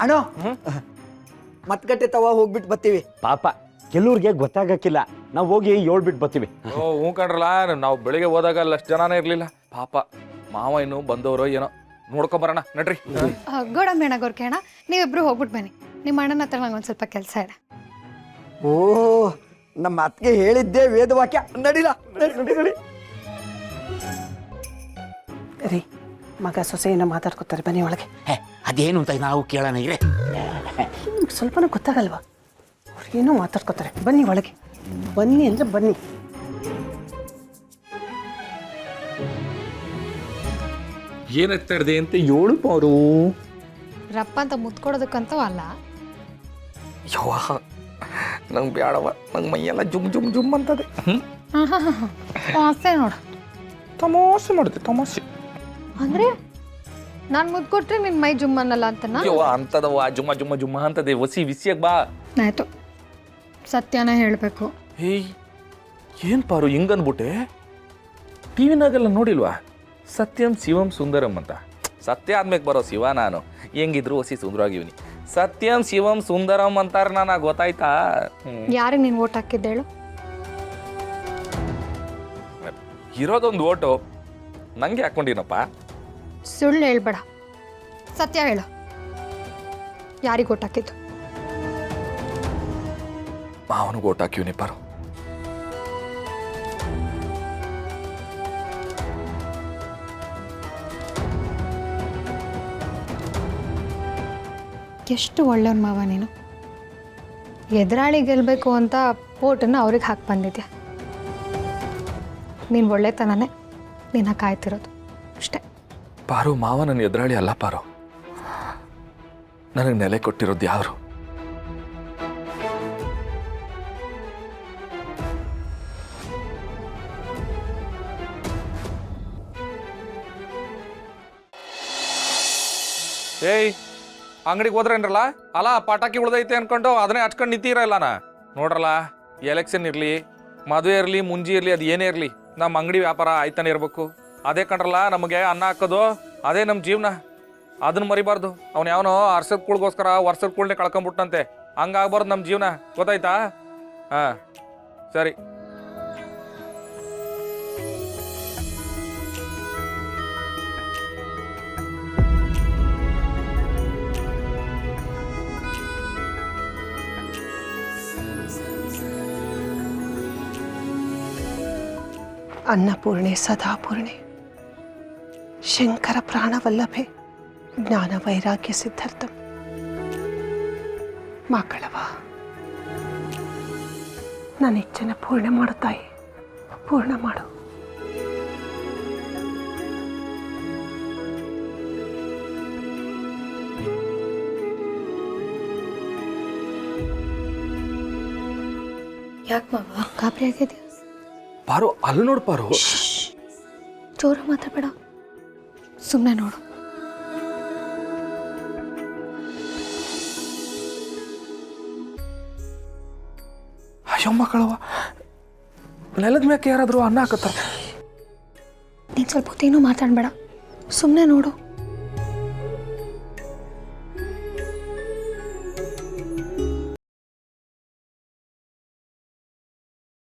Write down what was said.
ಅಣ್ಣೋ ಮತ್ಗಟ್ಟೆ ತವ ಹೋಗ್ಬಿಟ್ಟು ಬರ್ತೀವಿ. ಪಾಪ ಕೆಲವ್ರಿಗೆ ಗೊತ್ತಾಗಕ್ಕಿಲ್ಲ, ನಾವು ಹೋಗಿ ಹೇಳ್ಬಿಟ್ಟು ಬರ್ತೀವಿ. ಓ ಹ್ಞೂ ಕಣ್ರಲ್ಲ, ನಾವು ಬೆಳಿಗ್ಗೆ ಹೋದಾಗ ಅಷ್ಟು ಜನನೇ ಇರಲಿಲ್ಲ. ಪಾಪ ಮಾವ ಇನ್ನು ಬಂದವರು ಏನೋ ನೋಡ್ಕೊಂಬರೋಣ ನಡ್ರಿ. ಗೋಡಂಬಿ ಅಣ್ಣ ಗೋರ್ಕೆ ಅಣ್ಣ, ನೀವಿಬ್ರು ಹೋಗ್ಬಿಟ್ಟು ಬನ್ನಿ. ನಿಮ್ಮ ಅಣ್ಣನ ಹತ್ರ ನಂಗೆ ಒಂದು ಸ್ವಲ್ಪ ಕೆಲಸ ಇದೆ. ಓ ನಮ್ಮ ಅತ್ತಿಗೆ ಹೇಳಿದ್ದೆ ವೇದವಾಕ್ಯ. ನಡಿಲ ನಡಿ. ರೀ ಮಗ ಸೊಸೆ ಏನೋ ಮಾತಾಡ್ಕೊತಾರೆ, ಬನ್ನಿ ಒಳಗೆ. ಅದೇನು ಅಂತ ನಾವು ಕೇಳೋಣ ಇರೇ. ನಿಮ್ಗೆ ಸ್ವಲ್ಪನೂ ಗೊತ್ತಾಗಲ್ವಾ? ಅವ್ರಿಗೇನೋ ಮಾತಾಡ್ಕೊತಾರೆ, ಬನ್ನಿ ಒಳಗೆ. ಬನ್ನಿ ಅಂದರೆ ಬನ್ನಿ. ಏನೆತ್ತಾ ಇದೆ ಅಂತ ಹೇಳು ಅವರು. ರಪ್ಪ ಅಂತ ಮುತ್ಕೊಡೋದಕ್ಕಂತೂ ಅಲ್ಲ. ಯವ್ವ ನಂಗೆ ಬೇಡವ, ನಂಗೆ ಮೈಯೆಲ್ಲ ಜುಮ್ ಜುಮ್ ಜುಮ್ ಅಂತದೆ. ಅಷ್ಟೇ ನೋಡು, ತಮಾಷೆ ಮಾಡುತ್ತೆ ತಮಾಷೆ. ಅಂದರೆ ನಾನು ಮುದ್ದು ಕೊಟ್ರೆ ನಿನ್ನ ಮೈ ಜುಮ್ ಅನ್ನಲ್ಲ ಅಂತನಾ? ಯವ್ವ ಅಂತದವ, ಜುಮ್ಮ ಜುಮ್ಮ ಜುಮ್ಮ ಅಂತದೆ. ಒಸಿ ವಿಸಿಯಾಗ ಬಾ. ಆಯಿತು, ಸತ್ಯನ ಹೇಳಬೇಕು. ಏಯ್ ಏನು ಪಾರು ಹಿಂಗಂದ್ಬಿಟ್ಟೆ? ಟಿ ವಿನಾಗೆಲ್ಲ ನೋಡಿಲ್ವಾ ಸತ್ಯಂ ಶಿವಂ ಸುಂದರಂ ಅಂತ? ಸತ್ಯ ಆದ್ಮೇಲೆ ಬರೋ ಶಿವ ನಾನು. ಹೆಂಗಿದ್ರು ಹೊಸಿ ಸುಂದರವಾಗಿವ್ನಿ. ಸತ್ಯಂ ಶಿವಂ ಸುಂದರಂ ಅಂತಾರ ನಾನು, ಗೊತ್ತಾಯ್ತಾ? ಯಾರಿಗೆ ನೀನು ಓಟ್ ಹಾಕಿದ್ದೆ ಹೇಳು? ಇರೋದೊಂದು ಓಟು ನಂಗೆ ಹಾಕೊಂಡಿನಪ್ಪ. ಸುಳ್ಳು ಹೇಳ್ಬೇಡ, ಸತ್ಯ ಹೇಳು. ಯಾರಿಗೆ ಓಟ್ ಹಾಕಿದ್ದು? ಅವನಿಗೆ ಓಟ್ ಹಾಕಿವ್ನಿ ಪಾರು. ಎಷ್ಟು ಒಳ್ಳೆಯವ್ನ ಮಾವ ನೀನು. ಎದುರಾಳಿ ಗೆಲ್ಲಬೇಕು ಅಂತ ಓಟನ್ನು ಅವ್ರಿಗೆ ಹಾಕಿ ಬಂದಿದ್ಯಾ. ನೀನು ಒಳ್ಳೆತನನೇ ನಿನ್ನ ಕಾಯ್ತಿರೋದು ಅಷ್ಟೇ. ಪಾರು ಮಾವ ನನ್ನ ಎದುರಾಳಿ ಅಲ್ಲ ಪಾರು, ನನಗೆ ನೆಲೆ ಕೊಟ್ಟಿರೋದು ಯಾರು? ಏಯ್ ಅಂಗಡಿಗೆ ಹೋದ್ರೇನ್ರಲ್ಲ, ಅಲ್ಲ ಪಟಾಕಿ ಉಳ್ದೈತೆ ಅನ್ಕೊಂಡು ಅದನ್ನೇ ಹಚ್ಕೊಂಡು ನಿಂತೀರಲ್ಲನ. ನೋಡ್ರಲ್ಲ, ಎಲೆಕ್ಷನ್ ಇರಲಿ, ಮದುವೆ ಇರಲಿ, ಮುಂಜಿ ಇರಲಿ, ಅದು ಏನೇ ಇರಲಿ, ನಮ್ಮ ಅಂಗಡಿ ವ್ಯಾಪಾರ ಆಯ್ತಾನೆ ಇರಬೇಕು. ಅದೇ ಕಂಡ್ರಲ್ಲ ನಮಗೆ ಅನ್ನ ಹಾಕೋದು, ಅದೇ ನಮ್ಮ ಜೀವನ. ಅದನ್ನ ಮರಿಬಾರ್ದು. ಅವ್ನು ಯಾವನೋ ಅರ್ಸದ ಕುಳ್ಗೋಸ್ಕರ ವರ್ಷದ ಕುಳ್ನೆ ಕಳ್ಕೊಂಬಿಟ್ಟಂತೆ. ಹಂಗಾಗ್ಬಾರ್ದು ನಮ್ಮ ಜೀವನ, ಗೊತ್ತಾಯ್ತಾ? ಹಾಂ ಸರಿ. ಅನ್ನಪೂರ್ಣೆ ಸದಾಪೂರ್ಣೆ ಶಂಕರ ಪ್ರಾಣವಲ್ಲಭೆ ಜ್ಞಾನ ವೈರಾಗ್ಯ ಸಿದ್ಧಾರ್ಥಂ. ಮಕ್ಕಳವ, ನನ್ನ ಇಚ್ಛೆನ ಪೂರ್ಣ ಮಾಡು ತಾಯಿ, ಪೂರ್ಣ ಮಾಡು. ಯಾಕೆ ಮಾವ ಗಾಬರಿ ಆಗಿದೆಯಾ? ಪಾರು ಅಲ್ಲಿ ನೋಡು ಪಾರು. ಜೋರ ಮಾತಾಡಬೇಡ, ಸುಮ್ಮನೆ ನೋಡು. ಅಯ್ಯೋ ಮಕ್ಕಳವ, ನೆಲದ ಮ್ಯಾಕೆ ಯಾರಾದರೂ ಅನ್ನ ಹಾಕತ್ತಾರ. ನೀನು ಸ್ವಲ್ಪ ಹೊತ್ತೇನೂ ಮಾತಾಡಬೇಡ, ಸುಮ್ಮನೆ ನೋಡು.